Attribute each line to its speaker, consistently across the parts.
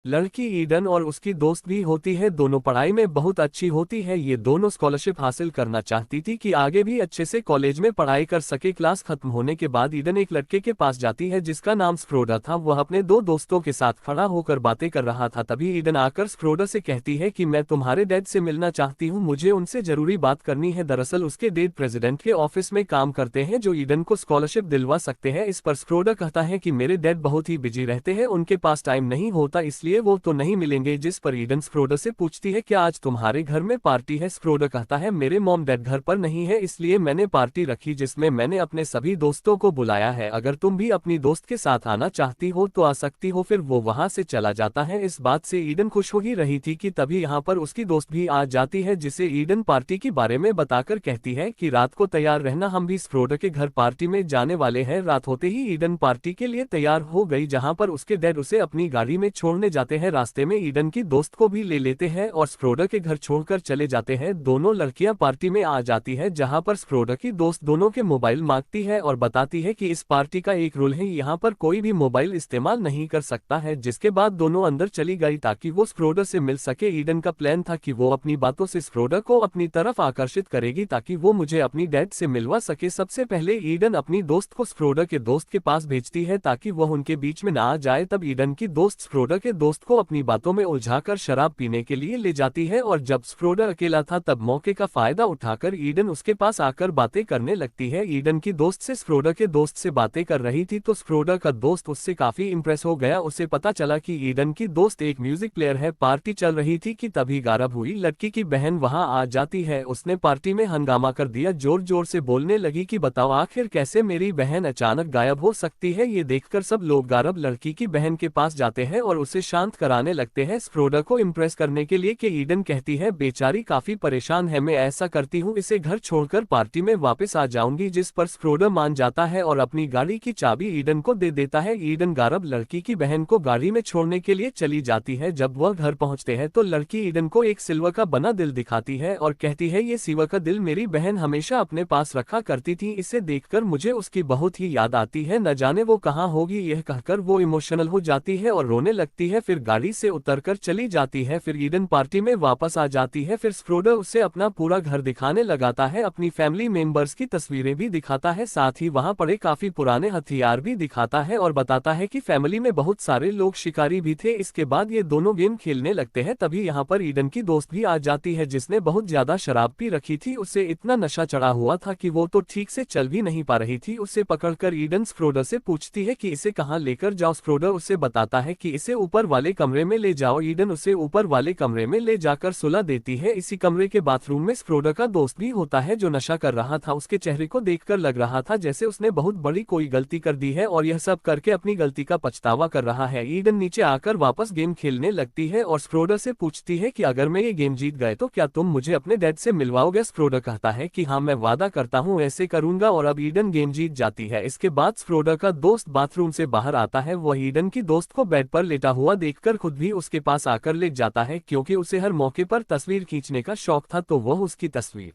Speaker 1: लड़की ईडन और उसकी दोस्त भी होती है, दोनों पढ़ाई में बहुत अच्छी होती है। ये दोनों स्कॉलरशिप हासिल करना चाहती थी कि आगे भी अच्छे से कॉलेज में पढ़ाई कर सके। क्लास खत्म होने के बाद ईडन एक लड़के के पास जाती है जिसका नाम स्क्रोडा था। वह अपने दो दोस्तों के साथ खड़ा होकर बातें कर रहा था। तभी ईडन आकर स्क्रोडा से कहती है कि मैं तुम्हारे डैड से मिलना चाहती हूँ, मुझे उनसे जरूरी बात करनी है। दरअसल उसके डैड प्रेसिडेंट के ऑफिस में काम करते हैं जो ईडन को स्कॉलरशिप दिलवा सकते हैं। इस पर स्क्रोडा कहता है कि मेरे डैड बहुत ही बिजी रहते हैं, उनके पास टाइम नहीं होता, इसलिए वो तो नहीं मिलेंगे। जिस पर ईडन स्क्रोडा से पूछती है क्या आज तुम्हारे घर में पार्टी है। स्क्रोडा कहता है मेरे मॉम डैड घर पर नहीं है, इसलिए मैंने पार्टी रखी जिसमें मैंने अपने सभी दोस्तों को बुलाया है। अगर तुम भी अपनी दोस्त के साथ आना चाहती हो तो आ सकती हो। फिर वो वहां से चला जाता है। इस बात से ईडन खुश हो ही रही थी कि तभी यहाँ पर उसकी दोस्त भी आ जाती है जिसे ईडन पार्टी के बारे में बताकर कहती है कि रात को तैयार रहना, हम भी स्क्रोडा के घर पार्टी में जाने वाले हैं। रात होते ही ईडन पार्टी के लिए तैयार हो गई जहाँ पर उसके डैड उसे अपनी गाड़ी में छोड़ने जाते हैं। रास्ते में ईडन की दोस्त को भी ले लेते हैं और स्क्रोडा के घर छोड़कर चले जाते हैं। दोनों लड़कियां पार्टी में आ जाती है जहां पर स्क्रोडा की दोस्त दोनों के मोबाइल मांगती है और बताती है कि इस पार्टी का एक रूल है, यहाँ पर कोई भी मोबाइल इस्तेमाल नहीं कर सकता है। जिसके बाद दोनों अंदर चली गई ताकि वो स्क्रोडा से मिल सके। ईडन का प्लान था कि वो अपनी बातों से स्क्रोडा को अपनी तरफ आकर्षित करेगी ताकि वो मुझे अपनी डैड से मिलवा सके। सबसे पहले ईडन अपनी दोस्त को स्क्रोडा के दोस्त के पास भेजती है ताकि वह उनके बीच में ना आ जाए। तब ईडन की दोस्त स्क्रोडा के दोस्त को अपनी बातों में उलझाकर शराब पीने के लिए ले जाती है और जब स्क्रोडा अकेला था तब मौके का फायदा उठाकर ईडन उसके पास आकर बातें करने लगती है। ईडन की दोस्त से स्क्रोडा के दोस्त से बातें कर रही थी तो स्क्रोडा का दोस्त उससे काफी इंप्रेस हो गया। उसे पता चला कि ईडन की दोस्त एक म्यूजिक प्लेयर है। पार्टी चल रही थी कि तभी गायब हुई लड़की की बहन वहां आ जाती है। उसने पार्टी में हंगामा कर दिया, जोर जोर से बोलने लगी कि बताओ आखिर कैसे मेरी बहन अचानक गायब हो सकती है। ये देखकर सब लोग गायब लड़की की बहन के पास जाते हैं और उसे शांत कराने लगते हैं स्क्रोडा को इम्प्रेस करने के लिए। कि ईडन कहती है बेचारी काफी परेशान है, मैं ऐसा करती हूँ इसे घर छोड़कर पार्टी में वापस आ जाऊंगी। जिस पर स्क्रोडा मान जाता है और अपनी गाड़ी की चाबी ईडन को दे देता है। ईडन गायब लड़की की बहन को गाड़ी में छोड़ने के लिए चली जाती है। जब वह घर पहुंचते हैं तो लड़की ईडन को एक सिल्वर का बना दिल दिखाती है और कहती है ये सिल्वर का दिल मेरी बहन हमेशा अपने पास रखा करती थी, इसे देखकर मुझे उसकी बहुत ही याद आती है, न जाने वो कहाँ होगी। यह कहकर वो इमोशनल हो जाती है और रोने लगती है। फिर गाड़ी से उतरकर चली जाती है। फिर ईडन पार्टी में वापस आ जाती है। फिर स्क्रोडा उसे अपना पूरा घर दिखाने लगाता है, अपनी फैमिली मेंबर्स की तस्वीरें भी दिखाता है, साथ ही वहां पड़े काफी पुराने हथियार भी दिखाता है और बताता है कि फैमिली में बहुत सारे लोग शिकारी भी थे। इसके बाद ये दोनों गेम खेलने लगते हैं। तभी यहाँ पर ईडन की दोस्त भी आ जाती है जिसने बहुत ज्यादा शराब पी रखी थी। उसे इतना नशा चढ़ा हुआ था कि वो तो ठीक से चल भी नहीं पा रही थी। उसे पकड़कर ईडन स्क्रोडा से पूछती है कि इसे कहाँ लेकर जाओ। स्क्रोडा उसे बताता है कि इसे ऊपर वाले कमरे में ले जाओ। ईडन उसे ऊपर वाले कमरे में ले जाकर सुला देती है। इसी कमरे के बाथरूम में स्क्रोडा का दोस्त भी होता है जो नशा कर रहा था। उसके चेहरे को देखकर लग रहा था जैसे उसने बहुत बड़ी कोई गलती कर दी है और यह सब करके अपनी गलती का पछतावा कर रहा है। ईडन नीचे आकर वापस गेम खेलने लगती है और स्क्रोडा से पूछती है कि अगर मैं ये गेम जीत गए तो क्या तुम मुझे अपने डैड से मिलवाओगे। स्क्रोडा कहता है कि हाँ मैं वादा करता हूँ ऐसे करूंगा और अब ईडन गेम जीत जाती है। इसके बाद स्क्रोडा का दोस्त बाथरूम से बाहर आता है। वह ईडन की दोस्त को बेड पर लेटा हुआ देखकर खुद भी उसके पास आकर लेट जाता है क्योंकि उसे हर मौके पर तस्वीर खींचने का शौक था तो वह उसकी तस्वीर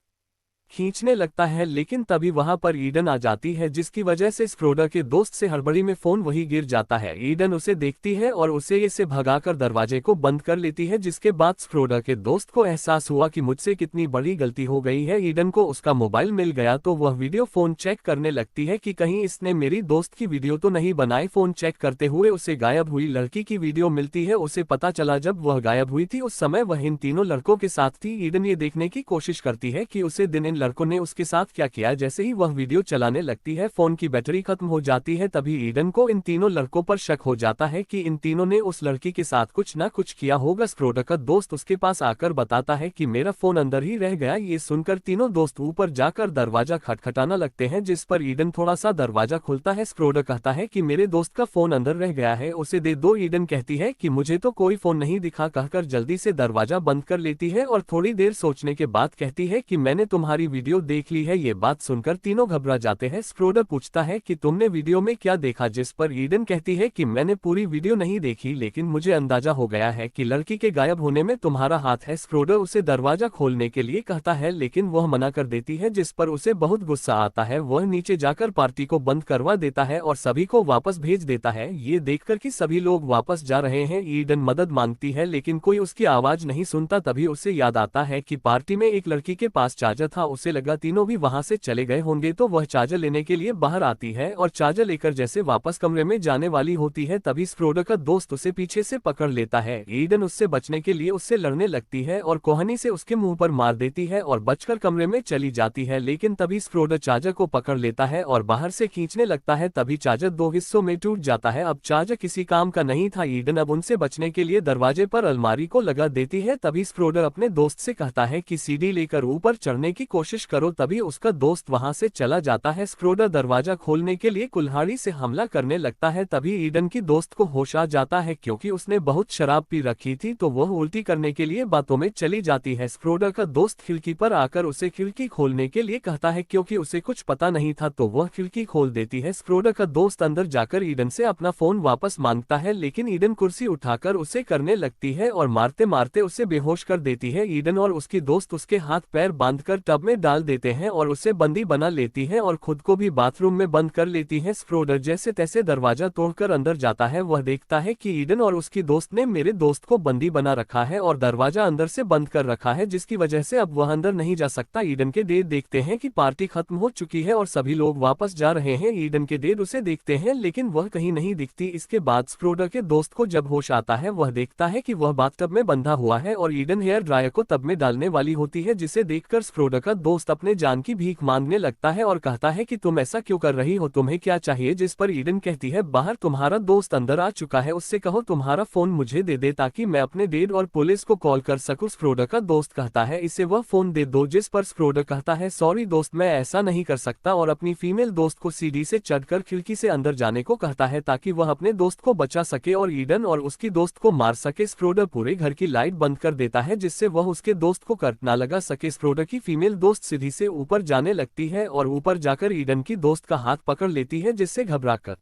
Speaker 1: खींचने लगता है। लेकिन तभी वहां पर ईडन आ जाती है जिसकी वजह से स्क्रोडा के दोस्त से हड़बड़ी में फोन वही गिर जाता है। ईडन उसे देखती है और उसे इसे भगाकर दरवाजे को बंद कर लेती है जिसके बाद स्क्रोडा के दोस्त को एहसास हुआ कि मुझसे कितनी बड़ी गलती हो गई है। ईडन को उसका मोबाइल मिल गया तो वह वीडियो फोन चेक करने लगती है कि कहीं इसने मेरी दोस्त की वीडियो तो नहीं बनाई। फोन चेक करते हुए उसे गायब हुई लड़की की वीडियो मिलती है। उसे पता चला जब वह गायब हुई थी उस समय वह इन तीनों लड़कों के साथ थी। ईडन ये देखने की कोशिश करती है कि उसे दिन इन लड़कों ने उसके साथ क्या किया। जैसे ही वह वीडियो चलाने लगती है फोन की बैटरी खत्म हो जाती है। तभी ईडन को इन तीनों लड़कों पर शक हो जाता है कि इन तीनों ने उस लड़की के साथ कुछ ना कुछ किया होगा। स्क्रोडा का दोस्त उसके पास आकर बताता है कि मेरा फोन अंदर ही रह गया। ये सुनकर तीनों दोस्त ऊपर जाकर दरवाजा खटखटाना लगते हैं जिस पर ईडन थोड़ा सा दरवाजा खुलता है। स्क्रोडा कहता है कि मेरे दोस्त का फोन अंदर रह गया है, उसे दे दो। ईडन कहती है कि मुझे तो कोई फोन नहीं दिखा, कहकर जल्दी से दरवाजा बंद कर लेती है और थोड़ी देर सोचने के बाद कहती है कि मैंने तुम्हारी पूरी वीडियो देख ली है। ये बात सुनकर तीनों घबरा जाते हैं। स्क्रोडर पूछता है कि तुमने वीडियो में क्या देखा, जिस पर ईडन कहती है कि मैंने पूरी वीडियो नहीं देखी, लेकिन मुझे अंदाजा हो गया है कि लड़की के गायब होने में तुम्हारा हाथ है। स्क्रोडर उसे दरवाजा खोलने के लिए कहता है, लेकिन वह मना कर देती है, जिस पर उसे बहुत गुस्सा आता है। वह नीचे जाकर पार्टी को बंद करवा देता है और सभी को वापस भेज देता है। ये देखकर कि सभी लोग वापस जा रहे हैं, ईडन मदद मांगती है, लेकिन कोई उसकी आवाज नहीं सुनता। तभी उसे याद आता है कि पार्टी में एक लड़की के पास चार्जर था। उसे लगा तीनों भी वहां से चले गए होंगे, तो वह चार्जर लेने के लिए बाहर आती है और चार्जर लेकर जैसे वापस कमरे में जाने वाली होती है, तभी स्क्रोडर का दोस्त उसे पीछे से पकड़ लेता है। ईडन उससे बचने के लिए उससे लड़ने लगती है और कोहनी से उसके मुंह पर मार देती है और बचकर कमरे में चली जाती है, लेकिन तभी स्क्रोडर चार्जर को पकड़ लेता है और बाहर से खींचने लगता है। तभी चार्जर दो हिस्सों में टूट जाता है। अब चार्जर किसी काम का नहीं था। ईडन अब उनसे बचने के लिए दरवाजे पर अलमारी को लगा देती है। तभी स्क्रोडर अपने दोस्त से कहता है कि सीढ़ी लेकर ऊपर चढ़ने की कोशिश करो। तभी उसका दोस्त वहां से चला जाता है। स्क्रोडर दरवाजा खोलने के लिए कुल्हाड़ी से हमला करने लगता है। तभी ईडन की दोस्त को होश आ जाता है, क्योंकि उसने बहुत शराब पी रखी थी, तो वह उल्टी करने के लिए बातों में चली जाती है। स्क्रोडर का दोस्त खिड़की पर आकर उसे खिड़की खोलने के लिए कहता है, क्योंकि उसे कुछ पता नहीं था, तो वह खिड़की खोल देती है। स्क्रोडर का दोस्त अंदर जाकर ईडन से अपना फोन वापस मांगता है, लेकिन ईडन कुर्सी उठाकर उसे करने लगती है और मारते मारते उसे बेहोश कर देती है। ईडन और उसकी दोस्त उसके हाथ पैर बांधकर टब में डाल देते हैं और उसे बंदी बना लेती है और खुद को भी बाथरूम में बंद कर लेती है। स्क्रोडर जैसे तैसे दरवाजा तोड़कर अंदर जाता है। वह देखता है कि ईडन और उसकी दोस्त ने मेरे दोस्त को बंदी बना रखा है और दरवाजा अंदर से बंद कर रखा है, जिसकी वजह से अब वह अंदर नहीं जा सकता। ईडन के डेड देखते हैं कि पार्टी खत्म हो चुकी है और सभी लोग वापस जा रहे हैं। ईडन के डेड उसे देखते हैं, लेकिन वह कहीं नहीं दिखती। इसके बाद स्क्रोडर के दोस्त को जब होश आता है, वह देखता है कि वह बाथटब में बंधा हुआ है और ईडन हेयर ड्रायर को तब में डालने वाली होती है, जिसे देखकर स्क्रोडर का दोस्त अपने जान की भीख मांगने लगता है और कहता है कि तुम ऐसा क्यों कर रही हो, तुम्हें क्या चाहिए। जिस पर ईडन कहती है, बाहर तुम्हारा दोस्त अंदर आ चुका है, उससे कहो तुम्हारा फोन मुझे दे दे ताकि मैं अपने डेड और पुलिस को कॉल कर सकूं। स्क्रोडर का दोस्त कहता है, इसे वह फोन दे दो। जिस पर स्क्रोडर कहता है, सॉरी दोस्त, मैं ऐसा नहीं कर सकता, और अपनी फीमेल दोस्त को सीढ़ी से चढ़कर खिड़की से अंदर जाने को कहता है ताकि वह अपने दोस्त को बचा सके और ईडन और उसकी दोस्त को मार सके। स्क्रोडर पूरे घर की लाइट बंद कर देता है, जिससे वह उसके दोस्त को कट ना लगा सके। स्क्रोडर की फीमेल दोस्त सीढ़ी से ऊपर जाने लगती है और ऊपर जाकर ईडन की दोस्त का हाथ पकड़ लेती है, जिससे घबराकर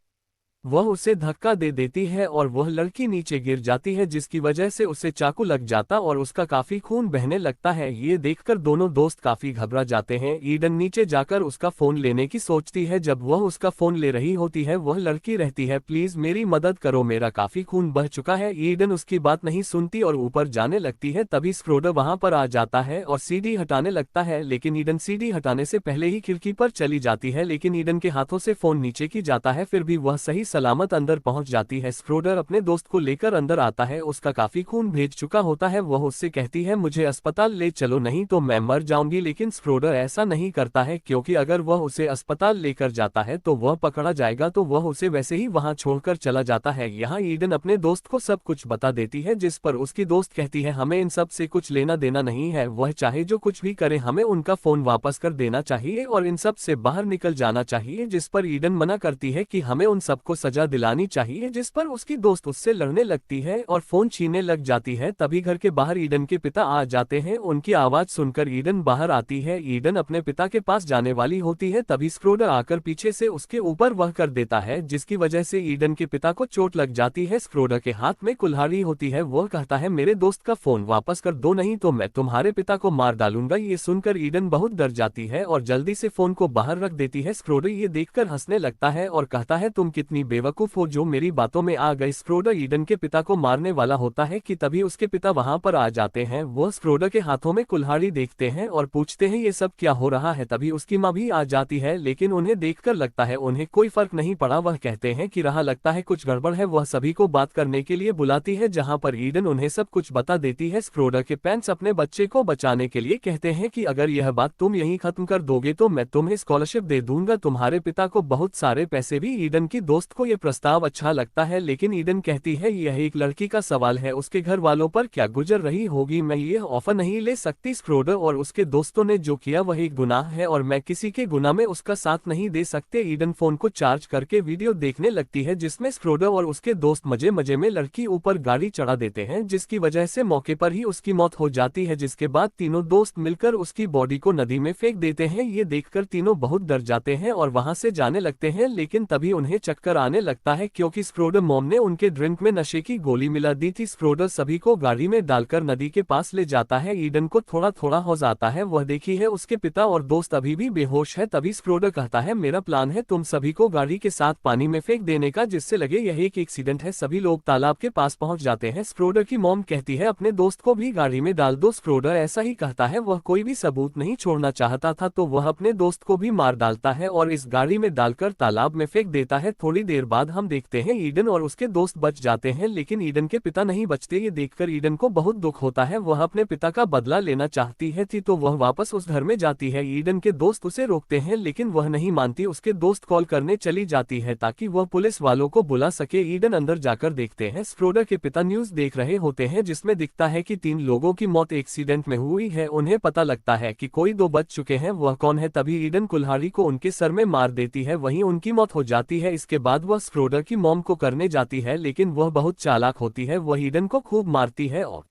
Speaker 1: वह उसे धक्का दे देती है और वह लड़की नीचे गिर जाती है, जिसकी वजह से उसे चाकू लग जाता और उसका काफी खून बहने लगता है। ये देखकर दोनों दोस्त काफी घबरा जाते हैं। ईडन नीचे जाकर उसका फोन लेने की सोचती है। जब वह उसका फोन ले रही होती है, वह लड़की रहती है, प्लीज मेरी मदद करो, मेरा काफी खून बह चुका है। ईडन उसकी बात नहीं सुनती और ऊपर जाने लगती है। तभी स्क्रोडर वहां पर आ जाता है और सीढ़ी हटाने लगता है, लेकिन ईडन सीढ़ी हटाने से पहले ही खिड़की पर चली जाती है, लेकिन ईडन के हाथों से फोन नीचे की जाता है, फिर भी वह सही सलामत अंदर पहुंच जाती है। स्क्रोडर अपने दोस्त को लेकर अंदर आता है, उसका काफी खून भेज चुका होता है। वह उससे कहती है, मुझे अस्पताल ले चलो, नहीं तो मैं मर जाऊंगी, लेकिन स्क्रोडर ऐसा नहीं करता है, क्योंकि अगर वह उसे अस्पताल लेकर जाता है तो वह पकड़ा जाएगा, तो वह उसे वैसे ही वहां छोड़कर चला जाता है। यहाँ ईडन अपने दोस्त को सब कुछ बता देती है, जिस पर उसकी दोस्त कहती है, हमें इन सब से कुछ लेना देना नहीं है, वह चाहे जो कुछ भी करे, हमें उनका फोन वापस कर देना चाहिए और इन सब से बाहर निकल जाना चाहिए। जिस पर ईडन मना करती है कि हमें उन सबको सजा दिलानी चाहिए, जिस पर उसकी दोस्त उससे लड़ने लगती है और फोन छीनने लग जाती है। तभी घर के बाहर ईडन के पिता आ जाते हैं। उनकी आवाज सुनकर ईडन बाहर आती है। ईडन अपने पिता के पास जाने वाली होती है, तभी स्क्रोडर आकर पीछे से उसके ऊपर वह कर देता है, जिसकी वजह से ईडन के पिता को चोट लग जाती है। स्क्रोडर के हाथ में कुल्हाड़ी होती है। वह कहता है, मेरे दोस्त का फोन वापस कर दो, नहीं तो मैं तुम्हारे पिता को मार डालूंगा। ये सुनकर ईडन बहुत डर जाती है और जल्दी से फोन को बाहर रख देती है। स्क्रोडर ये देखकर हंसने लगता है और कहता है, तुम कितनी बेवकूफ हो जो मेरी बातों में आ गई। स्क्रोडर ईडन के पिता को मारने वाला होता है कि तभी उसके पिता वहां पर आ जाते हैं। वह स्क्रोडर के हाथों में कुल्हाड़ी देखते हैं और पूछते हैं, ये सब क्या हो रहा है। तभी उसकी माँ भी आ जाती है, लेकिन उन्हें देखकर लगता है उन्हें कोई फर्क नहीं पड़ा। वह कहते हैं कि रहा लगता है कुछ गड़बड़ है। वह सभी को बात करने के लिए बुलाती है, जहां पर ईडन उन्हें सब कुछ बता देती है। स्क्रोडर के पेरेंट्स अपने बच्चे को बचाने के लिए कहते हैं कि अगर यह बात तुम यहीं खत्म कर दोगे तो मैं तुम्हें स्कॉलरशिप दे दूंगा। तुम्हारे पिता को बहुत सारे पैसे भी ईडन की दोस्त को ये प्रस्ताव अच्छा लगता है, लेकिन ईडन कहती है यह एक लड़की का सवाल है, उसके घर वालों पर क्या गुजर रही होगी, मैं ये ऑफर नहीं ले सकती। स्क्रोडर और उसके दोस्तों ने जो किया वह एक गुनाह है और मैं किसी के गुनाह में उसका साथ नहीं दे सकते। ईडन फोन को चार्ज करके वीडियो देखने लगती है जिसमें स्क्रोडर और उसके दोस्त मजे मजे में लड़की ऊपर गाड़ी चढ़ा देते हैं, जिसकी वजह से मौके पर ही उसकी मौत हो जाती है, जिसके बाद तीनों दोस्त मिलकर उसकी बॉडी को नदी में फेंक देते हैं। ये देखकर तीनों बहुत डर जाते हैं और वहां से जाने लगते हैं, लेकिन तभी उन्हें चक्कर आने लगता है क्योंकि स्क्रोडर मॉम ने उनके ड्रिंक में नशे की गोली मिला दी थी। स्क्रोडर सभी को गाड़ी में डालकर नदी के पास ले जाता है। ईडन को थोड़ा थोड़ा होश आता है, वह देखी है उसके पिता और दोस्त अभी भी बेहोश है। तभी स्क्रोडर कहता है मेरा प्लान है तुम सभी को गाड़ी के साथ पानी में फेंक देने का, जिससे लगे यह एक एक्सीडेंट है। सभी लोग तालाब के पास पहुंच जाते हैं। स्क्रोडर की मॉम कहती है अपने दोस्त को भी गाड़ी में डाल दो। स्क्रोडर ऐसा ही कहता है, वह कोई भी सबूत नहीं छोड़ना चाहता था, तो वह अपने दोस्त को भी मार डालता है और इस गाड़ी में डालकर तालाब में फेंक देता है। थोड़ी देर बाद हम देखते हैं ईडन और उसके दोस्त बच जाते हैं, लेकिन ईडन के पिता नहीं बचते। ये देखकर ईडन को बहुत दुख होता है, वह अपने पिता का बदला लेना चाहती है थी, तो वह वापस उस घर में जाती है। ईडन के दोस्त उसे रोकते हैं, लेकिन वह नहीं मानती। उसके दोस्त कॉल करने चली जाती है ताकि वह पुलिस वालों को बुला सके। ईडन अंदर जाकर देखते हैं स्क्रोडर के पिता न्यूज देख रहे होते हैं, जिसमें दिखता है कि 3 लोगों की मौत एक्सीडेंट में हुई है। उन्हें पता लगता है कि कोई 2 बच चुके हैं, वह कौन है। तभी ईडन कुल्हाड़ी को उनके सर में मार देती है, वहीं उनकी मौत हो जाती है। इसके बाद वह स्क्रोडर की मॉम को करने जाती है, लेकिन वह बहुत चालाक होती है, वह ईडन को खूब मारती है और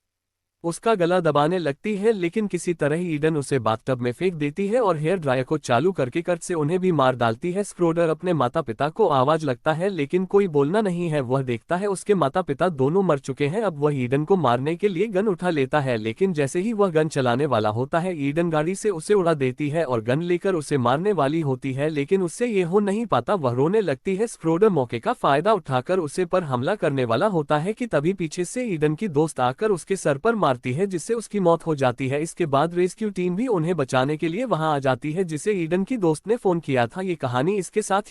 Speaker 1: उसका गला दबाने लगती है, लेकिन किसी तरह ईडन उसे बाथटब में फेंक देती है और हेयर ड्रायर को चालू करके कट से उन्हें भी मार डालती है। स्क्रोडर अपने माता पिता को आवाज लगता है, लेकिन कोई बोलना नहीं है। वह देखता है उसके माता पिता दोनों मर चुके हैं। अब वह ईडन को मारने के लिए गन उठा लेता है, लेकिन जैसे ही वह गन चलाने वाला होता है, ईडन गाड़ी से उसे उड़ा देती है और गन लेकर उसे मारने वाली होती है, लेकिन उससे ये हो नहीं पाता। वह रोने लगती है। स्क्रोडर मौके का फायदा उठाकर उसे पर हमला करने वाला होता है कि तभी पीछे से ईडन की दोस्त आकर उसके सर पर मारती है, जिससे उसकी मौत हो जाती है। इसके बाद रेस्क्यू टीम भी उन्हें बचाने के लिए वहां आ जाती है, जिसे ईडन की दोस्त ने फोन किया था। ये कहानी इसके साथ